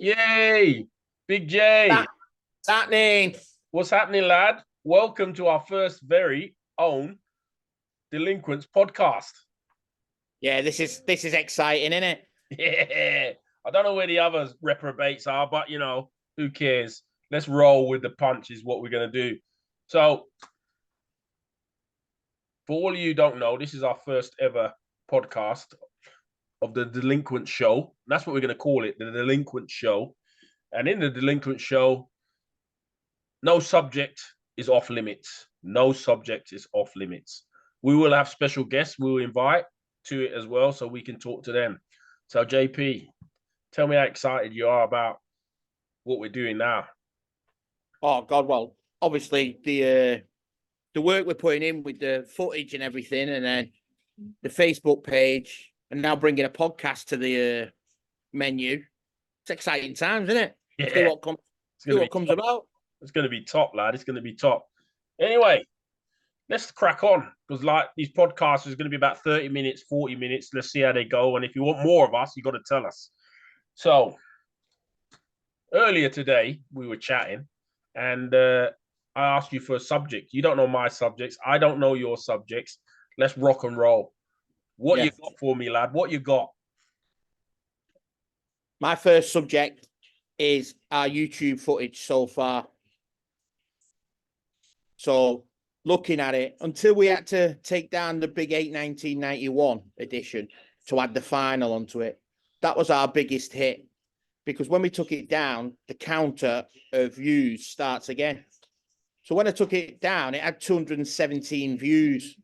Yay! Big J. What's happening? What's happening, lad? Welcome to our first very own Delinquents podcast. Yeah, this is exciting, isn't it? Yeah. I don't know where the other reprobates are, but who cares? Let's roll with the punch is what we're gonna do. So, for all of you who don't know, this is our first ever podcast of the Delinquent Show. That's what we're gonna call it, the Delinquent Show. And in the Delinquent Show, no subject is off limits. No subject is off limits. We will have special guests we will invite to it as well so we can talk to them. So, JP, tell me how excited you are about what we're doing now. Oh God, well, obviously the work we're putting in with the footage and everything, and then the Facebook page, and now bringing a podcast to the menu. It's exciting times, isn't it? Yeah, See what comes about. It's going to be top, lad. It's going to be top. Anyway, let's crack on because like these podcasts is going to be about 30 minutes, 40 minutes. Let's see how they go. And if you want more of us, you got to tell us. So earlier today, we were chatting and I asked you for a subject. You don't know my subjects. I don't know your subjects. Let's rock and roll. What you got for me, lad? What you got? My first subject is our YouTube footage so far. So looking at it, until we had to take down the Big 8 1991 edition to add the final onto it, that was our biggest hit. Because when we took it down, the counter of views starts again. So when I took it down, it had 217 views.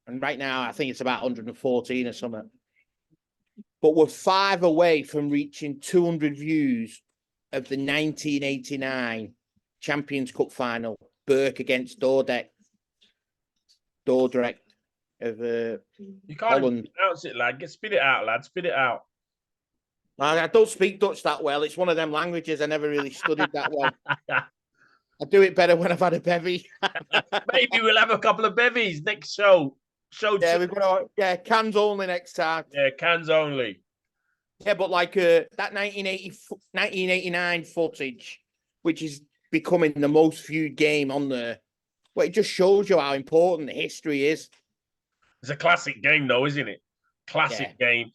And right now, I think it's about 114 or something. But we're 5 away from reaching 200 views of the 1989 Champions Cup final. Burke against Dordrecht of You can't Holland. pronounce it, lad. Spit it out, lad. Spit it out. I don't speak Dutch that well. It's one of them languages I never really studied that well. I do it better when I've had a bevy. Maybe we'll have a couple of bevies next show. Yeah, we've got cans only next time. Yeah, cans only. Yeah, but like that 1989 footage, which is becoming the most viewed game on there. Well, it just shows you how important the history is. It's a classic game, though, isn't it? Classic game.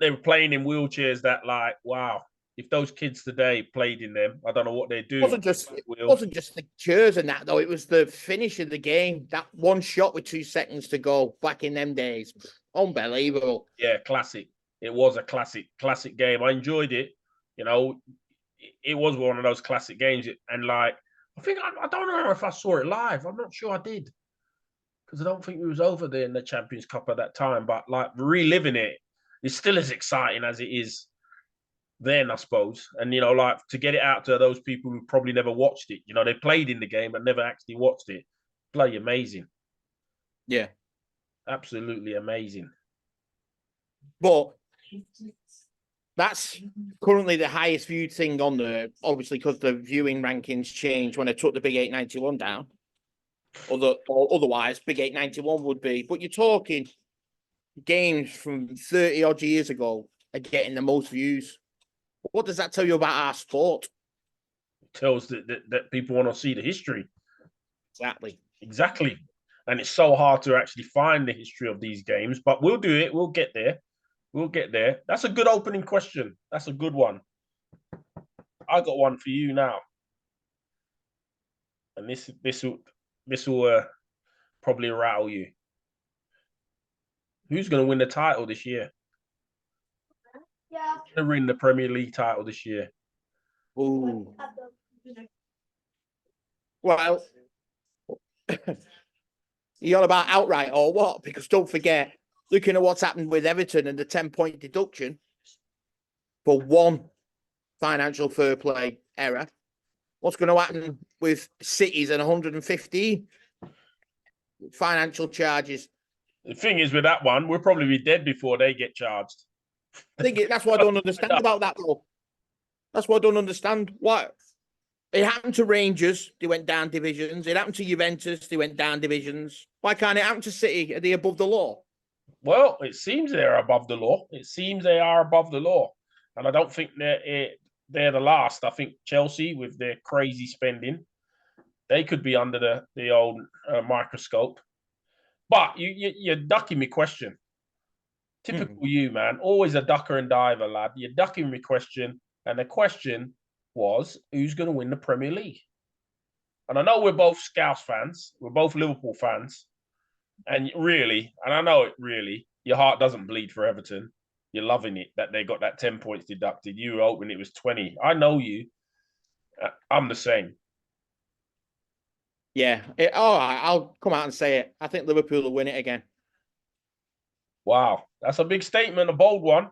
They were playing in wheelchairs that, like, wow. If those kids today played in them, I don't know what they'd do. It wasn't just the chairs and that, though. It was the finish of the game. That one shot with 2 seconds to go back in them days. Unbelievable. Yeah, classic. It was a classic game. I enjoyed it. It was one of those classic games. And like, I don't know if I saw it live. I'm not sure I did. Because I don't think we was over there in the Champions Cup at that time. But like reliving it, it's still as exciting as it is then, I suppose. And, like to get it out to those people who probably never watched it. They played in the game but never actually watched it. Bloody amazing. Yeah. Absolutely amazing. But that's currently the highest viewed thing on there, obviously, because the viewing rankings changed when I took the Big 891 down. Otherwise, Big 891 would be. But you're talking games from 30 odd years ago are getting the most views. What does that tell you about our sport? It tells that people want to see the history. Exactly. And it's so hard to actually find the history of these games, but we'll do it. We'll get there. That's a good opening question. That's a good one. I got one for you now. And this will probably rattle you. Who's going to win the title this year? Yeah. Who's going to win the Premier League title this year? Ooh. Well, you're on about outright or what? Because don't forget, looking at what's happened with Everton and the 10-point deduction for one financial fair play error, what's going to happen with Cities and 115 financial charges? The thing is with that one, we'll probably be dead before they get charged. That's what I don't understand about that, though. That's what I don't understand. What? It happened to Rangers, they went down divisions. It happened to Juventus, they went down divisions. Why can't it happen to City? Are they above the law? Well, it seems they're above the law. And I don't think that they're the last. I think Chelsea, with their crazy spending, they could be under the old microscope. But you're ducking me question. Typical you, man. Always a ducker and diver, lad. You're ducking me question. And the question was, who's going to win the Premier League? And I know we're both Scouse fans. We're both Liverpool fans. And really, and I know it really, your heart doesn't bleed for Everton. You're loving it that they got that 10 points deducted. You were hoping it was 20. I know you. I'm the same. Yeah. All right, I'll come out and say it. I think Liverpool will win it again. Wow. That's a big statement, a bold one.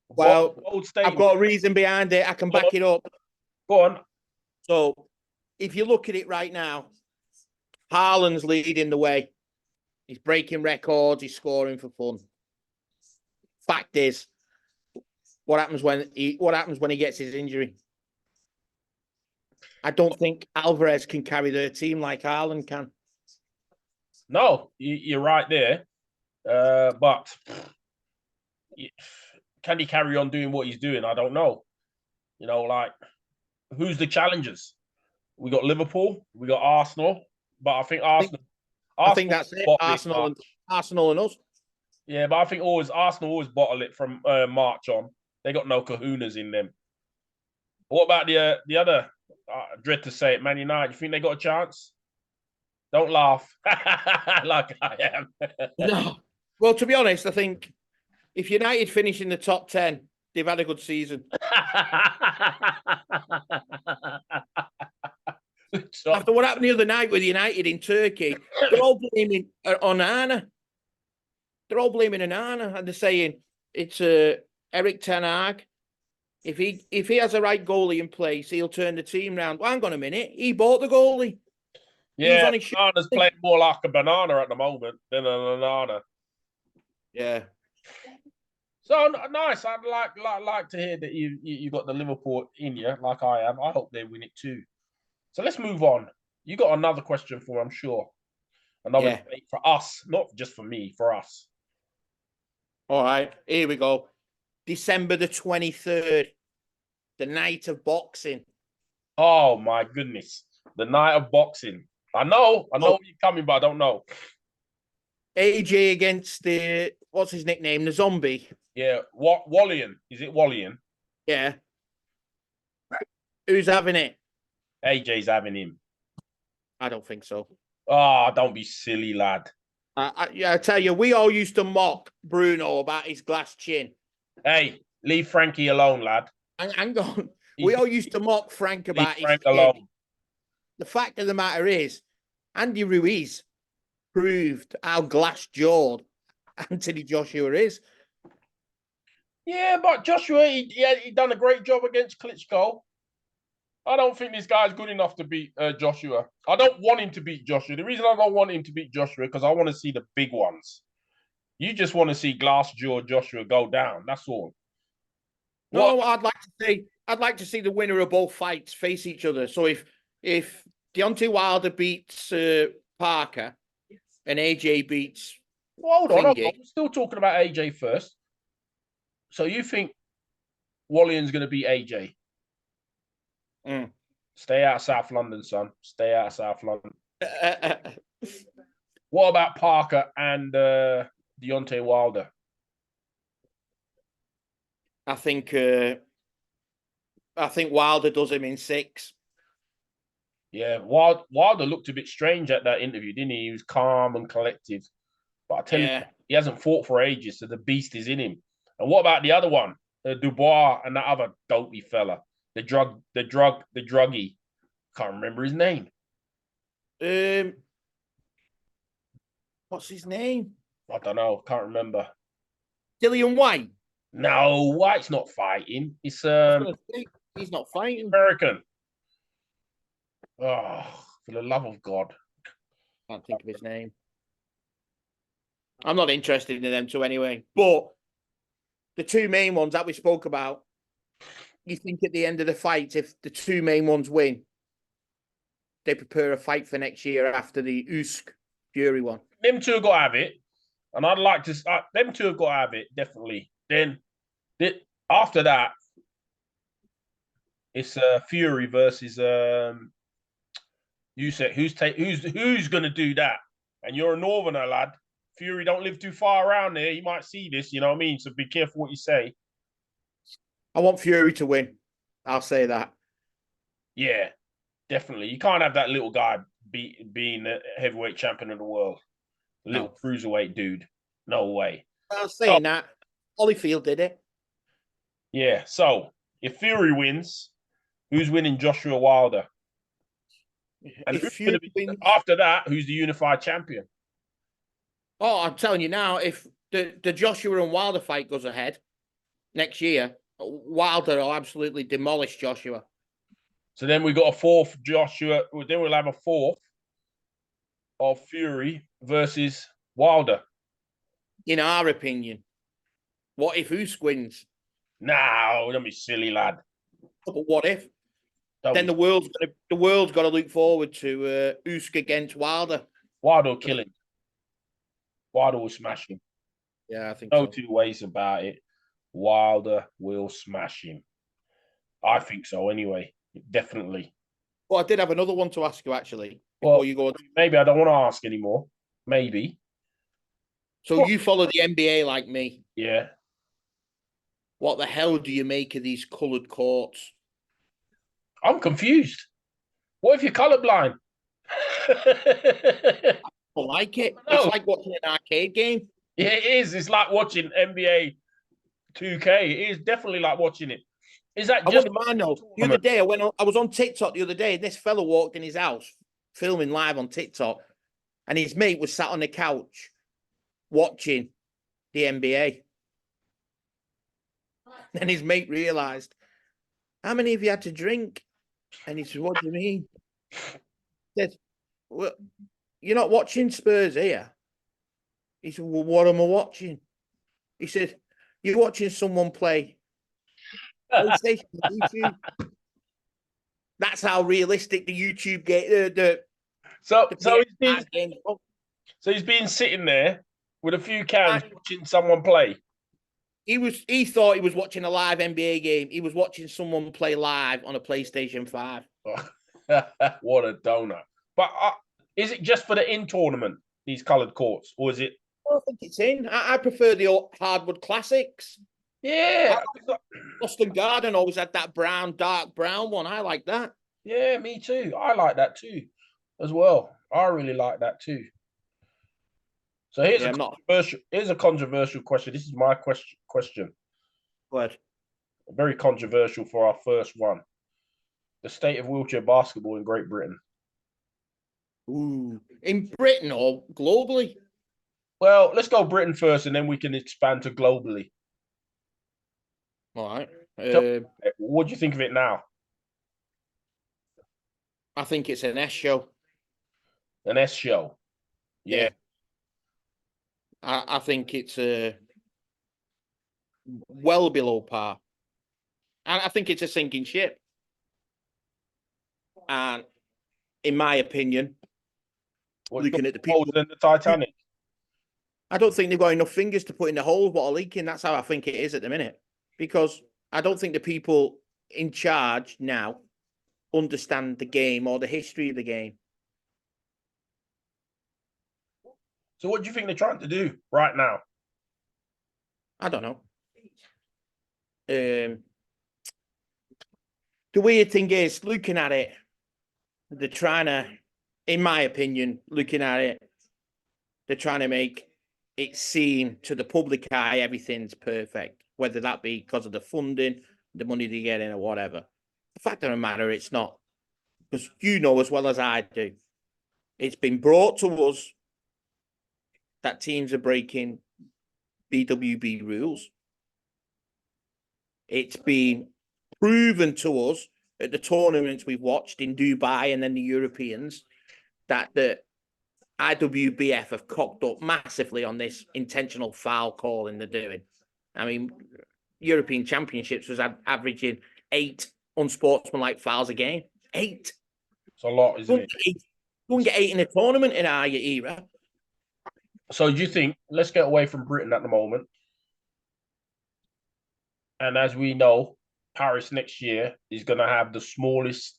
Well, bold statement. I've got a reason behind it. I can back it up. Go on. So, if you look at it right now, Haaland's leading the way. He's breaking records. He's scoring for fun. Fact is, what happens when he gets his injury? I don't think Alvarez can carry their team like Haaland can. No, you're right there. But can he carry on doing what he's doing? I don't know. You know, like, who's the challengers? We got Liverpool, we got Arsenal, but I think Arsenal. I think that's it. Arsenal and us. Yeah, but I think Arsenal always bottle it from March on. They got no kahunas in them. What about the other? I dread to say it, Man United. You think they got a chance? Don't laugh, like I am. No. Well, to be honest, I think if United finish in the top 10, they've had a good season. After what happened the other night with United in Turkey, they're all blaming Onana. They're all blaming Onana, and they're saying it's Eric Ten Hag. If he has a right goalie in place, he'll turn the team round. Well, hang on a minute. He bought the goalie. Yeah, Onana's playing more like a banana at the moment than an Onana. Yeah. So nice. I'd like to hear that you got the Liverpool in you, like I am. I hope they win it too. So let's move on. You got another question for, I'm sure. Another debate for us, not just for me, for us. All right, here we go. December the 23rd, the night of boxing. Oh my goodness, the night of boxing. I know you're coming, but I don't know. AJ against what's his nickname? The Zombie. Yeah, Wallian. Is it Wallian? Yeah. Who's having it? AJ's having him. I don't think so. Oh, don't be silly, lad. I tell you, we all used to mock Bruno about his glass chin. Hey, leave Frankie alone, lad. Hang on. We all used to mock Frank about his chin. The fact of the matter is, Andy Ruiz proved how glass-jawed Anthony Joshua is. Yeah, but Joshua, he done a great job against Klitschko. I don't think this guy's good enough to beat Joshua. I don't want him to beat Joshua. The reason I don't want him to beat Joshua because I want to see the big ones. You just want to see glass-jaw Joshua go down. That's all. No, I'd like to see the winner of both fights face each other. So if Deontay Wilder beats Parker and AJ beats, hold on. We're still talking about AJ first. So you think Wallian's going to beat AJ? Stay out of South London, son. Stay out of South London. What about Parker and Deontay Wilder? I think Wilder does him in 6. Yeah, Wilder looked a bit strange at that interview, didn't he? He was calm and collected. But I tell you, he hasn't fought for ages, so the beast is in him. And what about the other one? Dubois and that other dopey fella. The druggie. Can't remember his name. What's his name? I don't know. Can't remember. Dillian White. No, White's not fighting. It's he's not fighting. American. Oh, for the love of God. Can't think of his name. I'm not interested in them two anyway. But the two main ones that we spoke about, you think at the end of the fight, if the two main ones win, they prepare a fight for next year after the Usyk Fury one. Them two have got to have it. And I'd like to start. Them two have got to have it, definitely. Then after that, It's Fury versus you said who's gonna do that? And you're a northerner lad. Fury don't live too far around there. You might see this, you know what I mean? So be careful what you say. I want Fury to win. I'll say that. Yeah, definitely. You can't have that little guy being the heavyweight champion of the world. The little No. cruiserweight dude. No way. I was Oh, saying that. Holyfield did it. yeah. So if Fury wins, who's winning Joshua Wilder? And If who's going Fury to be wins, after that? Who's the unified champion? oh, I'm telling you now, if the Joshua and Wilder fight goes ahead next year, Wilder will absolutely demolish Joshua. So then we got a fourth Joshua. Then we'll have a fourth of Fury versus Wilder. In our opinion, what if Usyk wins? No, don't be silly, lad. But what if? Don't Then be, the world's got to look forward to Usyk against Wilder. Wilder will kill him. Wilder will smash him. Yeah, I think No so. two ways about it. Wilder will smash him. I think so anyway. Definitely. Well, I did have another one to ask you actually before Well, you go. maybe I don't want to ask anymore. Maybe. So you follow the NBA like me. Yeah. What the hell do you make of these coloured courts? I'm confused. What if you're colorblind? I don't like it. It's No. like watching an arcade game. Yeah, it is. It's like watching NBA 2K. It is definitely like watching it. Is that I just wouldn't mind though. The other day I was on TikTok the other day, and this fella walked in his house filming live on TikTok, and his mate was sat on the couch watching the NBA. And his mate realised, how many of you had to drink? And he said, what do you mean? He said, well, you're not watching Spurs here. He said, well, what am I watching? He said, you're watching someone play PlayStation, YouTube. That's how realistic the YouTube game, so game. he's been sitting there with a few cans watching someone play. He thought he was watching a live NBA game. He was watching someone play live on a PlayStation 5. What a donut. But is it just for the in tournament, these coloured courts, or is it? I don't think it's in. I prefer the hardwood classics. Yeah. Boston Garden always had that dark brown one. I like that. Yeah, me too. I like that too, as well. I really like that too. So here's a controversial question. This is my question. Go ahead. Very controversial for our first one. The state of wheelchair basketball in Great Britain. Ooh. In Britain or globally? Well, let's go Britain first, and then we can expand to globally. All right. What do you think of it now? I think it's an S show. An S show. Yeah. I think it's well below par. And I think it's a sinking ship. And in my opinion, looking at the people in the Titanic. I don't think they've got enough fingers to put in the holes what are leaking. That's how I think it is at the minute. Because I don't think the people in charge now understand the game or the history of the game. So what do you think they're trying to do right now? I don't know. The weird thing is, looking at it, they're trying to, in my opinion, looking at it, they're trying to make it seem to the public eye everything's perfect, whether that be because of the funding, the money they get in, or whatever. The fact of the matter, it's not. Because you know as well as I do, it's been brought to us that teams are breaking BWB rules. It's been proven to us at the tournaments we've watched in Dubai and then the Europeans that the I.W.B.F. have cocked up massively on this intentional foul calling they're doing. I mean, European Championships was averaging 8 unsportsmanlike fouls a game. 8. It's a lot, isn't it? You wouldn't get 8 in a tournament in our era. So do you think, let's get away from Britain at the moment. And as we know, Paris next year is going to have the smallest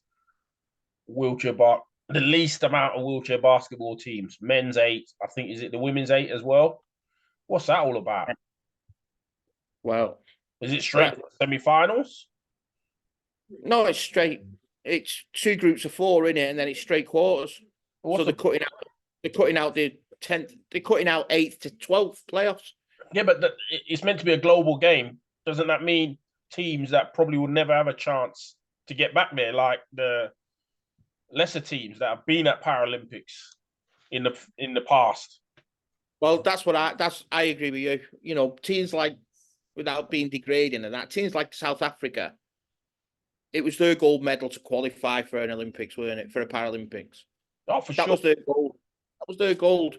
wheelchair bar, the least amount of wheelchair basketball teams. Men's 8, I think, is it the women's 8 as well? What's that all about? Well, is it straight to semi-finals? No, it's straight. It's 2 groups of 4 in it, and then it's straight quarters. So they're cutting out. They're cutting out the 10th. They're cutting out 8th to 12th playoffs. Yeah, but it's meant to be a global game. Doesn't that mean teams that probably will never have a chance to get back there, like the lesser teams that have been at Paralympics in the past? Well, I agree with you. You know, teams like, without being degrading and that, teams like South Africa, it was their gold medal to qualify for an Olympics, weren't it? For a Paralympics. Oh, for that sure. was their gold. That was their gold.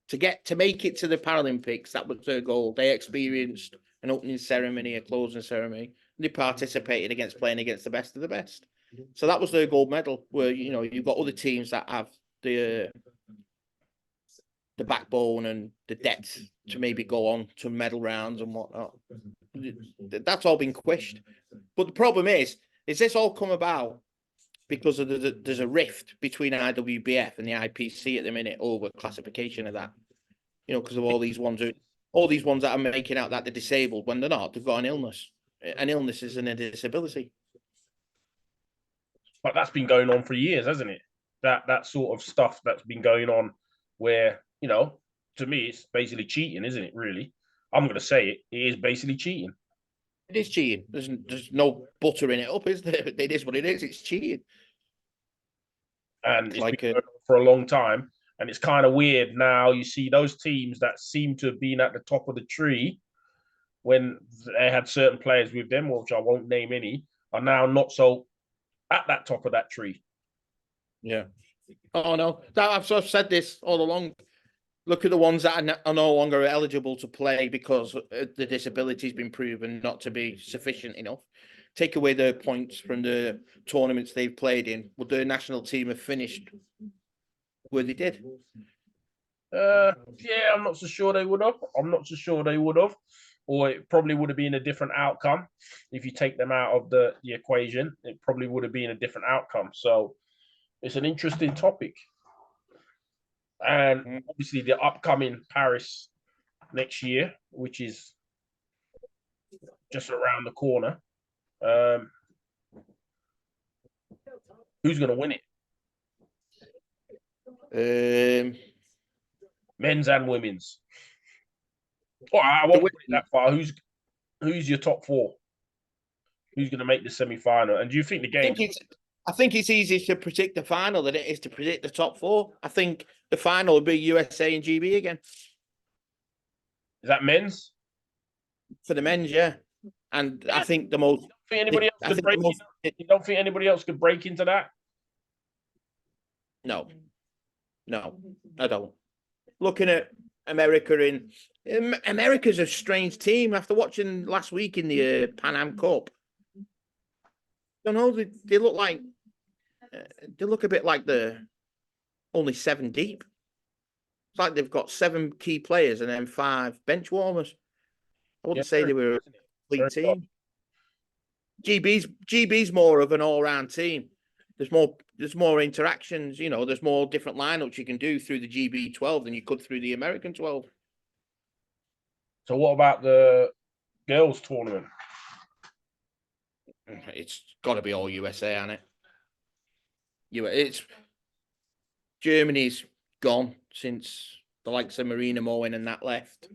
To make it to the Paralympics, that was their goal. They experienced an opening ceremony, a closing ceremony. They participated against playing against the best of the best. So that was their gold medal. Where you've got other teams that have the backbone and the depth to maybe go on to medal rounds and whatnot. That's all been quished. But the problem is this all come about because of there's a rift between I.W.B.F. and the IPC at the minute over classification of that. You know, because of all these ones that are making out that they're disabled when they're not. They've got an illness. An illness isn't a disability. But that's been going on for years, hasn't it? That sort of stuff that's been going on where, to me, it's basically cheating, isn't it, really? I'm going to say it. It is basically cheating. It is cheating. There's no buttering it up, is there? It is what it is. It's cheating. And it's been going on for a long time. And it's kind of weird now. You see those teams that seem to have been at the top of the tree when they had certain players with them, which I won't name any, are now not so at that top of that tree. Yeah. Oh, no. I've said this all along. Look at the ones that are no longer eligible to play because the disability has been proven not to be sufficient enough. Take away their points from the tournaments they've played in. Would their national team have finished where they did? Yeah, I'm not so sure they would have. Or it probably would have been a different outcome. If you take them out of the equation, it probably would have been a different outcome. So it's an interesting topic. And obviously the upcoming Paris next year, which is just around the corner. Who's going to win it? Men's and women's. Well, I won't put it that far. Who's your top 4? Who's going to make the semi-final? And do you think the game? I think it's easier to predict the final than it is to predict the top 4. I think the final will be USA and GB again. Is that men's? For the men's, yeah. And yeah. I think the most. You don't think anybody else could break into that? No, I don't. Looking at America's a strange team. After watching last week in the Pan Am Cup, I don't know. They look like they look a bit like they're only 7 deep. It's like they've got 7 key players and then 5 bench warmers. I wouldn't say they were a complete team. GB's more of an all-round team. There's more interactions, there's more different lineups you can do through the GB 12 than you could through the American 12. So what about the girls' tournament? It's got to be all USA, hasn't it? It's Germany's gone since the likes of Marina Moen and that left.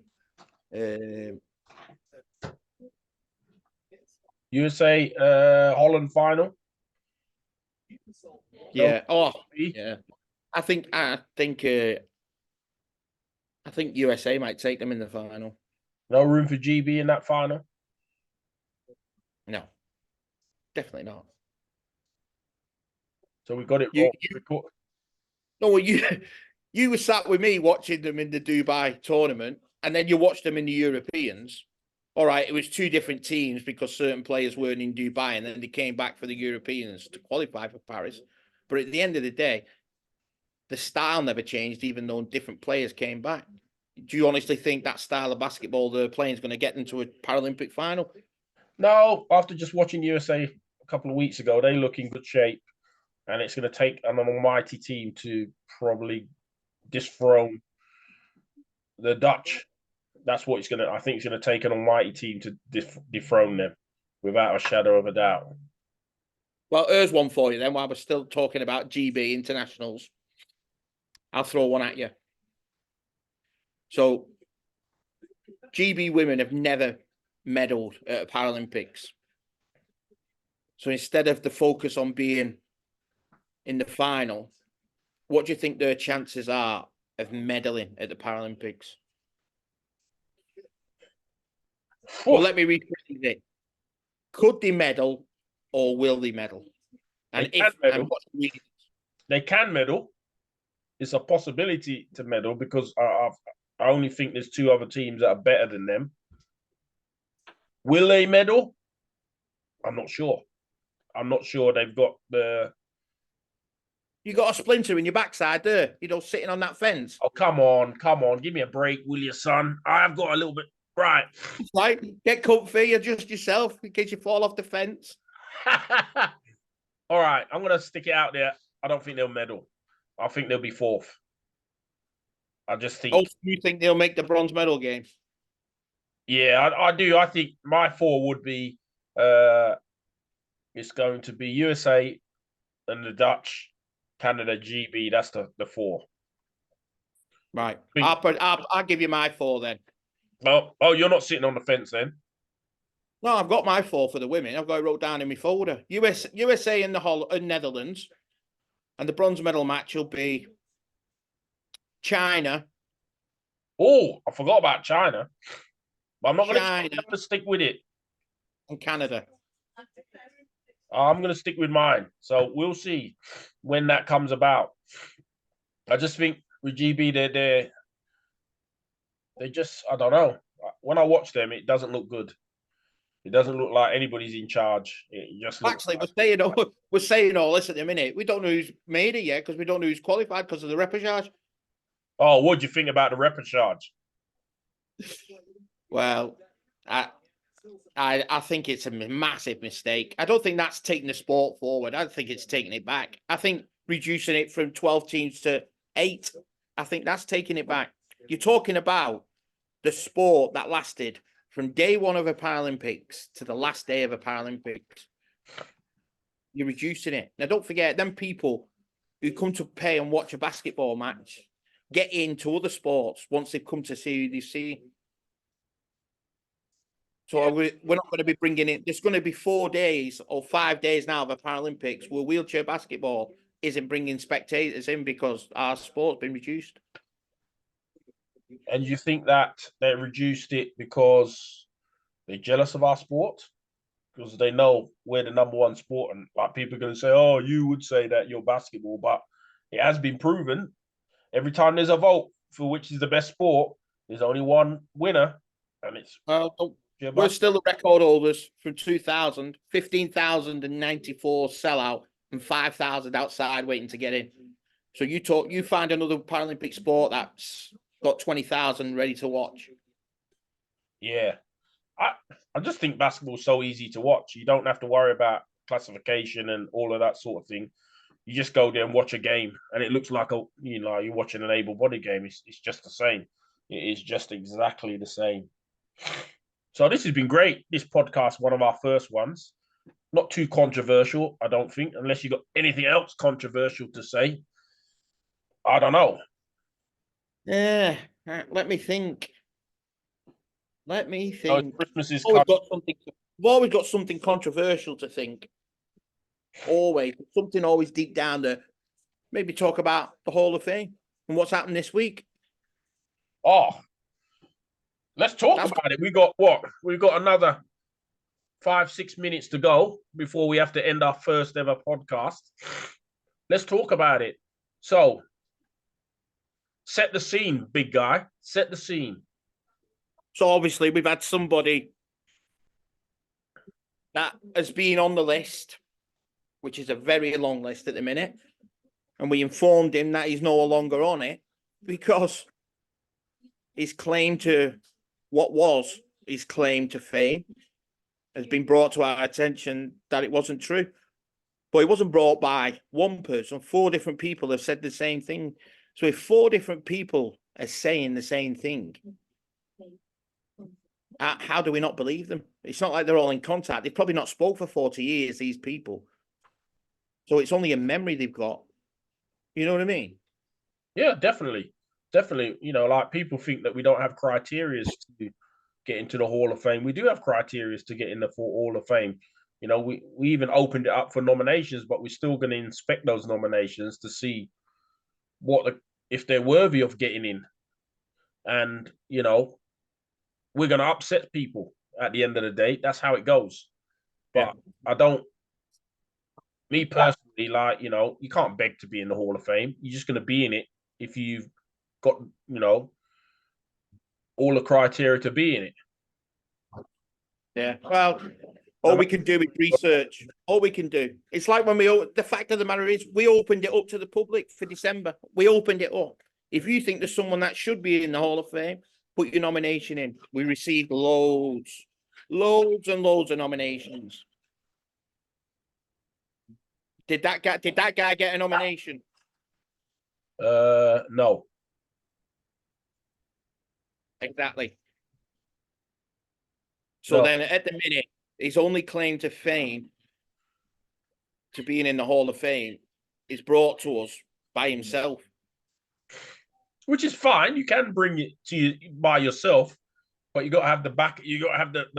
USA, Holland final. Yeah. Oh, yeah. I think USA might take them in the final. No room for GB in that final? No, definitely not. So we got it wrong. No, you were sat with me watching them in the Dubai tournament, and then you watched them in the Europeans. All right, it was 2 different teams because certain players weren't in Dubai, and then they came back for the Europeans to qualify for Paris. But at the end of the day, the style never changed, even though different players came back. Do you honestly think that style of basketball they're playing is going to get into a Paralympic final? No, after just watching USA a couple of weeks ago, they look in good shape, and it's going to take an almighty team to probably dethrone the Dutch. That's what it's going to. I think it's going to take an almighty team to dethrone them, without a shadow of a doubt. Well, here's one for you then. While we're still talking about GB internationals, I'll throw one at you. So, GB women have never medalled at Paralympics. So instead of the focus on being in the final, what do you think their chances are of medaling at the Paralympics? Well, let me rephrase it. Could they medal or will they medal? And They can medal. And what's the reason? They can medal. It's a possibility to medal because I only think there's two other teams that are better than them. Will they medal? I'm not sure. I'm not sure they've got the. You got a splinter in your backside there, sitting on that fence. Oh, come on. Give me a break, will you, son? I've got a little bit. Right. Right. Get comfy, adjust yourself in case you fall off the fence. All right. I'm going to stick it out there. I don't think they'll medal. I think they'll be fourth. I just think. Oh, you think they'll make the bronze medal game? Yeah, I do. I think my four would be it's going to be USA and the Dutch, Canada, GB. That's the four. Right. I'll give you my four then. Oh, you're not sitting on the fence then? No, I've got my four for the women. I've got it wrote down in my folder. USA and the Netherlands. And the bronze medal match will be China. Oh, I forgot about China. But I'm not going to stick with it. And Canada. I'm going to stick with mine. So we'll see when that comes about. I just think with GB, they just, I don't know. When I watch them, it doesn't look good. It doesn't look like anybody's in charge. It just looks Actually, like... we're saying all this at the minute. We don't know who's made it yet because we don't know who's qualified because of the repechage. Oh, what do you think about the repechage? Well, I think it's a massive mistake. I don't think that's taking the sport forward. I think it's taking it back. I think reducing it from 12 teams to 8, I think that's taking it back. You're talking about the sport that lasted from day one of a Paralympics to the last day of a Paralympics. You're reducing it. Now, don't forget, them people who come to pay and watch a basketball match get into other sports once they've come to see who they see. So we're not going to be bringing in. There's going to be 4 days or 5 days now of a Paralympics where wheelchair basketball isn't bringing spectators in because our sport's been reduced. And you think that they reduced it because they're jealous of our sport? Because they know we're the number one sport, and like people are going to say, "Oh, you would say that you're basketball," but it has been proven. Every time there's a vote for which is the best sport, there's only one winner, and it's we're still the record holders from 2000, 15,094 sellout and 5,000 outside waiting to get in. So you find another Paralympic sport that's got 20,000 ready to watch. Yeah. I just think basketball's so easy to watch. You don't have to worry about classification and all of that sort of thing. You just go there and watch a game, and it looks like you're watching an able-bodied game. It's just the same. It is just exactly the same. So this has been great. This podcast, one of our first ones. Not too controversial, I don't think, unless you got anything else controversial to say. I don't know. Yeah, let me think. Christmas is coming. We've always got something controversial to think. Always. Something always deep down there. Maybe talk about the Hall of Fame and what's happened this week. Oh, let's talk about it. We got what? We've got another 5-6 minutes to go before we have to end our first ever podcast. Let's talk about it. So, set the scene, big guy. Set the scene. So obviously we've had somebody that has been on the list, which is a very long list at the minute. And we informed him that he's no longer on it because his claim to what was his claim to fame has been brought to our attention that it wasn't true. But it wasn't brought by one person. 4 different people have said the same thing. So if 4 different people are saying the same thing, how do we not believe them? It's not like they're all in contact. They've probably not spoke for 40 years, these people. So it's only a memory they've got. You know what I mean? Yeah, definitely. Definitely. You know, like people think that we don't have criteria to get into the Hall of Fame. We do have criteria to get in the Hall of Fame. You know, we even opened it up for nominations, but we're still going to inspect those nominations to see if they're worthy of getting in. And, you know, we're going to upset people at the end of the day. That's how it goes. But yeah. Me personally, like, you know, you can't beg to be in the Hall of Fame. You're just going to be in it if you've got, you know, all the criteria to be in it. Yeah. Well, all we can do is research. All we can do. It's like when the fact of the matter is, we opened it up to the public for December. We opened it up. If you think there's someone that should be in the Hall of Fame, put your nomination in. We received loads and loads of nominations. Did that guy get a nomination? No. Exactly. So then at the minute, his only claim to fame, to being in the Hall of Fame, is brought to us by himself. Which is fine. You can bring it to you by yourself, but you got to have the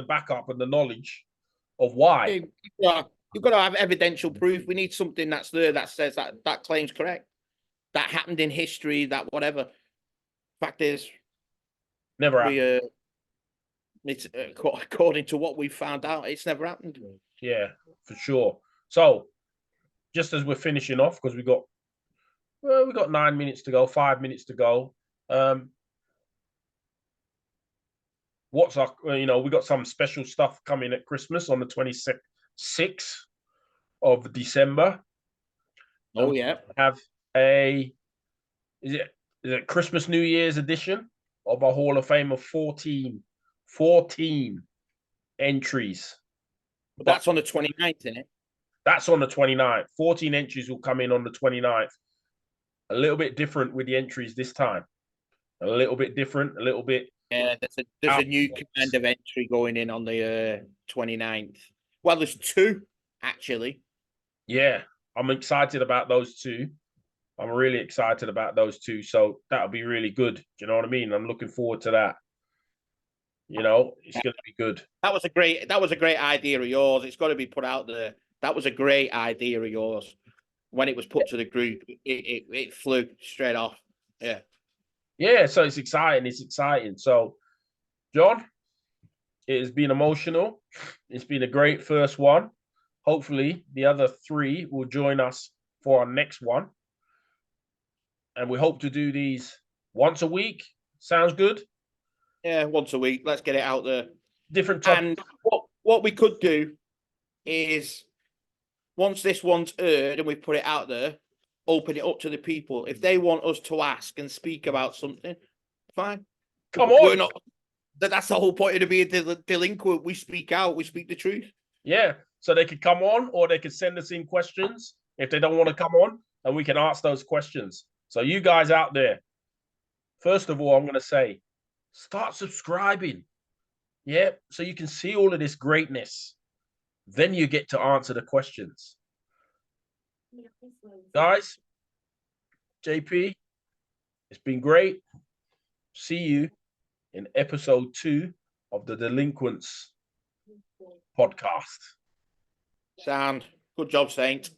backup and the knowledge of why. You've got to have evidential proof. We need something that's there that says that claim's correct. That happened in history, that whatever. Fact is, never happened. It's according to what we found out, it's never happened. Yeah, for sure. So, just as we're finishing off, because we got 9 minutes to go, 5 minutes to go. What's our, we got some special stuff coming at Christmas on the 26th of December. Oh, yeah. Have is it Christmas New Year's edition of a Hall of Fame of 14 entries. But that's on the 29th, isn't it? That's on the 29th. 14 entries will come in on the 29th. A little bit different with the entries this time. A little bit different, a little bit. Yeah, there's a new kind of entry going in on the 29th. Well, there's 2, actually. Yeah, I'm excited about those 2. I'm really excited about those 2. So that'll be really good. Do you know what I mean? I'm looking forward to that. You know, it's going to be good. That was a great idea of yours. It's got to be put out there. That was a great idea of yours. When it was put to the group, it flew straight off. Yeah. Yeah, so it's exciting. It's exciting. So, John, it has been emotional. It's been a great first one. Hopefully, the other 3 will join us for our next one. And we hope to do these once a week. Sounds good? Yeah, once a week. Let's get it out there. Different topics. And what we could do is, once this one's aired and we put it out there, open it up to the people. If they want us to ask and speak about something, fine. Come on. We're not. That's the whole point of to be a delinquent. We speak out. We speak the truth. Yeah. So they could come on, or they could send us in questions if they don't want to come on, and we can ask those questions. So you guys out there, first of all, I'm going to say, start subscribing. Yeah. So you can see all of this greatness. Then you get to answer the questions. Guys, JP, it's been great. See you in episode 2 of the Delinquents podcast. Sound. Good job, Saint.